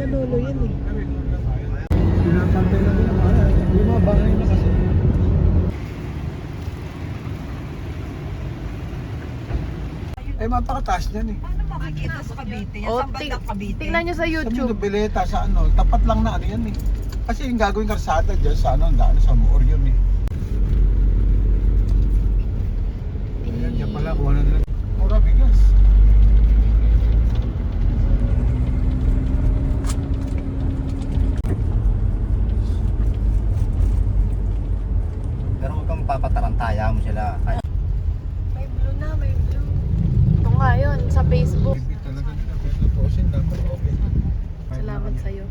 lolo yan eh. Pinapantay lang yun. Yung mga bahay na kasi. Eh, mapakataas niyan eh. Paano makikita sa Cavite? Yan, Oh, sa bandang Cavite. tingnan nyo sa Sa YouTube. Minobeleta, sa ano, tapat lang na ano yan eh. Kasi yung gagawin karsada dyan sa ano, ang daan sa Moor yun eh. Ayan, yan pala, kuha na nila. Mura bigas. Pero huwag kang papatarantaya mo sila. May blue na, may blue. Ito nga yun, sa Facebook. Hindi talaga nila, pero naposin dapat okay. Salamat sa'yo.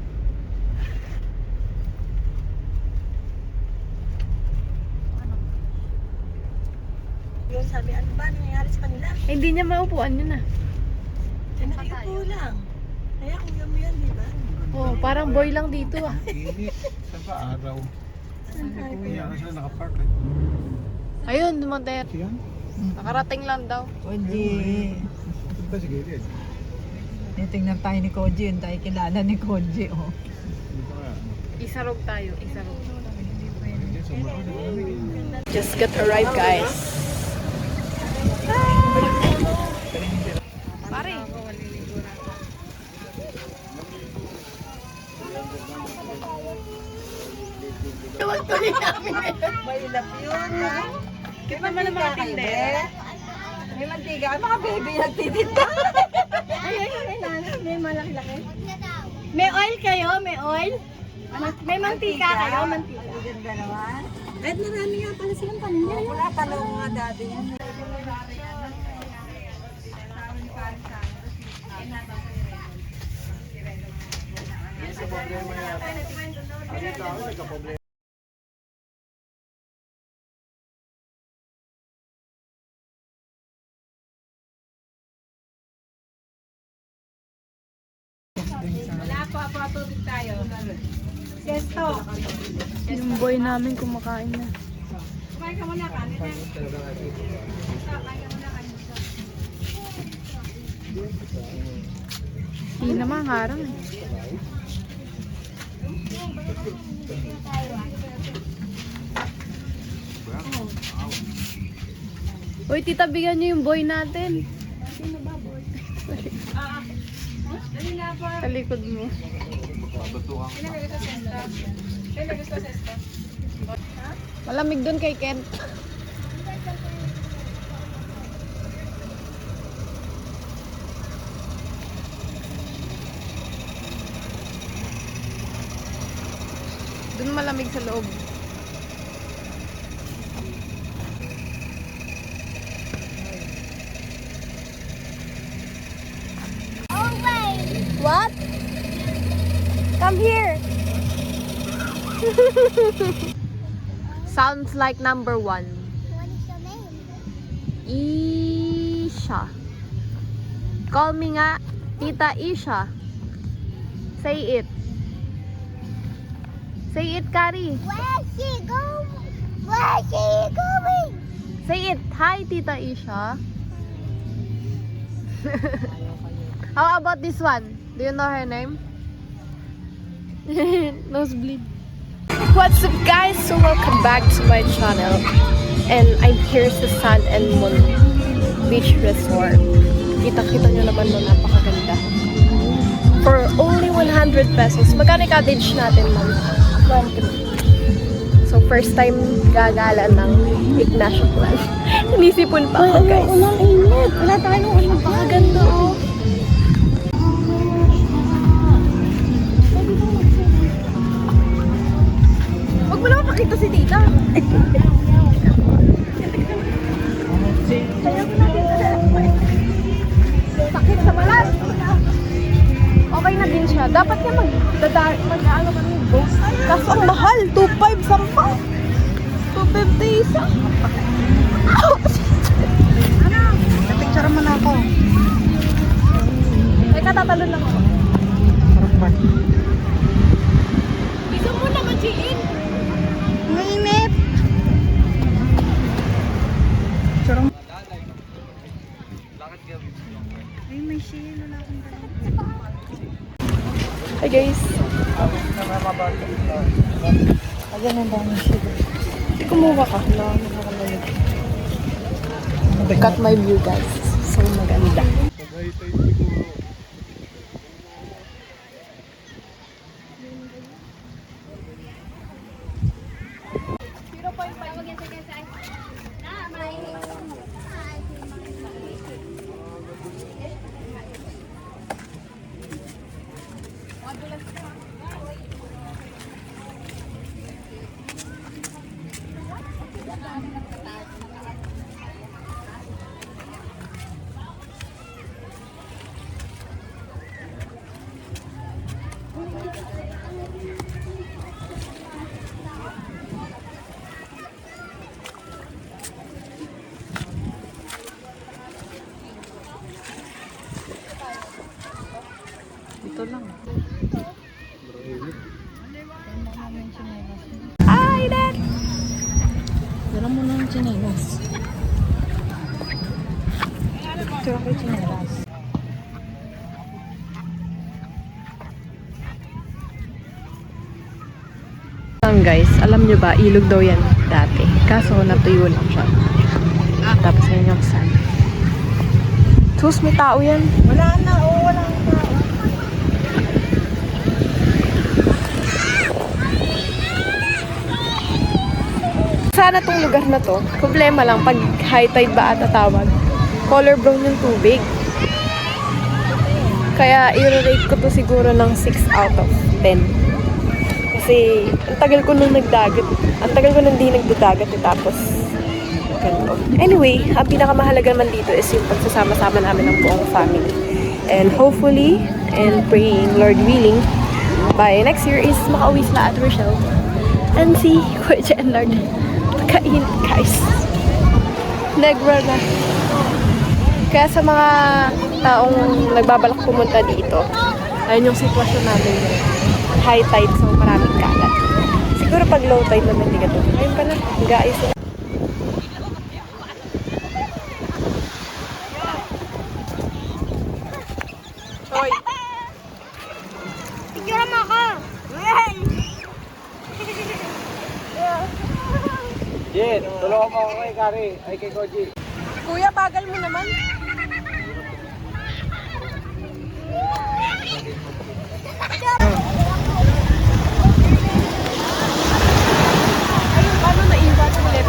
Yung sabi, ano ba nangyayari sa kanila? Eh, hindi niya maupuan yun ah. Nakikita lang. Kaya kuya mo yan, di ba? Oh, parang boy lang dito ah. Init, sa pa araw. Kaya nga sila nakapark eh. Ayun, dumater. Yan? Nakarating lang daw. Koji. Ito ba si Gilid? Tingnan tayo ni Koji. Yung tayo kilala ni Koji. Oh. Dito kaya. Isarog tayo, isarog. Hindi, sobrang malamig. Just got arrived, guys. Pare. Tuloy namin eh. Mahilap yun, ha? Kita naman ang mga tindera. May mantiga. Ay, mga baby nagtitinda. May malaki-laki. May oil kayo? May oil? May mantika kayo? Mantika. Ganda naman. Kahit marami nga pala silang paninda. Wala talong nga dati yan. Yung boy namin kumakain na. Hindi naman harang eh. Uy, tita, bigyan niyo yung boy natin. Sa likod mo. Malamig doon kay Ken. Doon malamig sa loob. What? Come here. Sounds like number 1. What is your name? Isha. Call me nga, Tita Isha. Say it. Say it, Kari. Where's she going? Where's she going? Say it. Hi, Tita Isha. How about this one? Do you know her name? Nosebleed. What's up, guys? So welcome back to my channel. And I'm here sa Sand and Moon Beach Resort. Kita-kita nyo naman no, napakaganda. For only 100 pesos. Magkano cottage natin, ma'am? 1 So, first time gagala ng Ignacio Plan. Inisipon pa ako, guys. Walang init. Wala tayong ano. Napakaganda, oh. Huwag mo naman pakita si tita. Sakit sa balat. Okay na din siya. Dapat nga mag-ano kami boat. Kaso ang mahal. 2.5 sampa. 250 isa. Picture mo na ako. Ay, katatalon lang ako. Sarap ba? Gusto mo na mag-chiin. Mainit. Picture mo. Ay, may shell. Wala akong dalawa. Hi guys. Ayan ang dami siya. Kumuha ka. Look at my view guys. So maganda. Ito lang. Hi Dad! Dala mo na yung chinelas. Ito ako yung chinelas. Guys, alam nyo ba, ilog daw yan dati. Kaso natuyo lang siya. Tapos yun yung sand. Sus, may tao yan. Wala na, wala na. Sana tong lugar na to, problema lang pag high tide ba ata tawag, color brown yung tubig. Kaya i-rate ko to siguro ng 6 out of 10. Kasi ang tagal ko nung nagdagat. Ang tagal ko nung di nagdadagat tapos ganito. Anyway, ang pinakamahalaga naman dito is yung pagsasama-sama namin ng buong family. And hopefully, and praying, Lord willing, by next year is makauwi sila at Rochelle. And si Kuya and Lord. Kain, guys. Negra na. Kaya sa mga taong nagbabalak pumunta dito, ayun yung sitwasyon namin. High tide, so maraming kalat. Siguro pag low tide naman, hindi ka to. Ayun pala, guys. Hoy! Picture mo ako! Jen, tulungan mo ako kay Kari. Ay, kay Koji. Kuya, bagal mo naman. Ayun, paano naiwan ulit?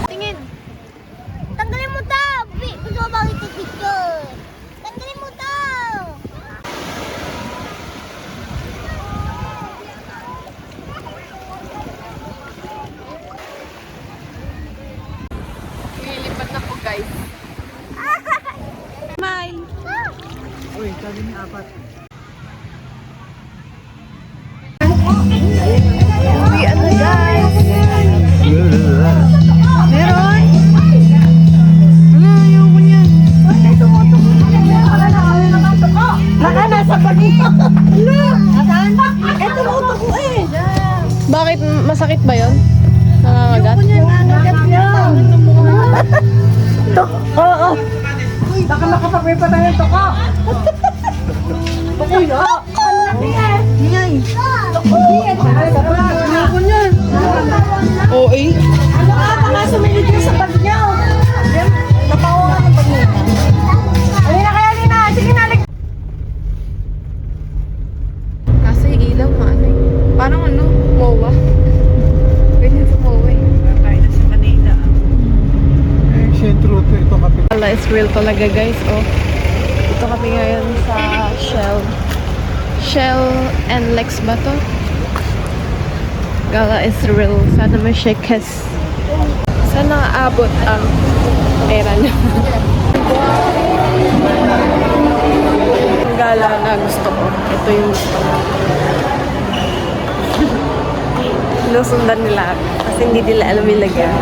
Tingin. Tanggalin mo to. Gusto mo bang ito-picture? Tanggalin mo to. Lilipat na po, guys. Smile! Uy, sabi niya apat. Uwian na, guys. Meron? Ayoko niyan. Naka, nasa pagino. Nasa Masakit ba yun? Nangangagat? Nangangagat yun. Oo. Baka makapagpay pa tayo ng toko. Toko yun. Ngay. Toko yan. Ako niyan. Oo eh. Ano ka? Baka sumilid yung sa bag niya. Napawa ka ng bag niya. Alina kaya, Alina. Sige na, Kasi ilaw maano eh. Parang ano, MOA. Ganyan sa MOA eh. tayo na sa Manila. Eh, sentro to ito kapit. Wala is real talaga guys. Oh. Ito kami ngayon sa Shell. Shell and Lex ba to? Gala is real. Sana may shakes. Sana aabot ang pera niya. Ang gala na gusto ko. Ito yung gusto ko. Sinusundan nila ako. Kasi hindi nila alam yung lagyan.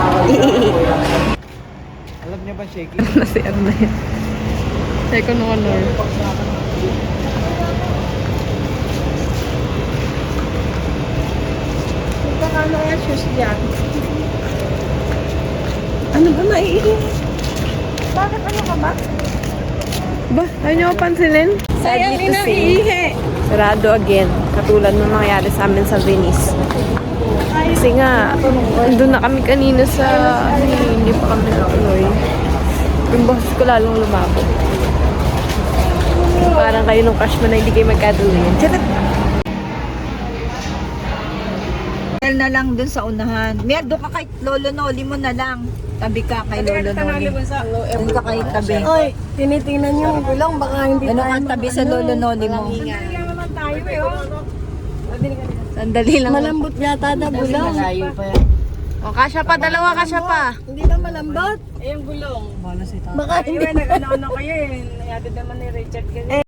Alam niya ba, Shaky? Nasi ano na yan. Second honor. Ano nga shoes yan? Ano ba maiinis? Bakit ano ka ba? Ba, ayaw niyo ako pansinin? Sayang Sadly to say, iihi. sarado again. Katulad ng nangyari sa amin sa Venice. Kasi nga, doon na kami kanina sa... hindi pa kami natuloy. Yung boses ko lalong lumabo. Parang kayo nung crush mo na hindi kayo magkatuloy. Charot! na lang dun sa unahan. Mer, doon ka kay Lolo Noli mo na lang. Tabi ka kay Lolo Noli. Doon ka kay tabi. Oy, tinitingnan niyo yung gulong. Baka hindi Doon ka tabi sa Lolo Noli mo. Sandali lang. Malambot yata na bulong. O, kasya pa, dalawa, kasya pa. Hindi ba malambot? Eh, yung gulong. Baka hindi. Nag-ano kayo eh. Nayadid naman ni Richard kasi.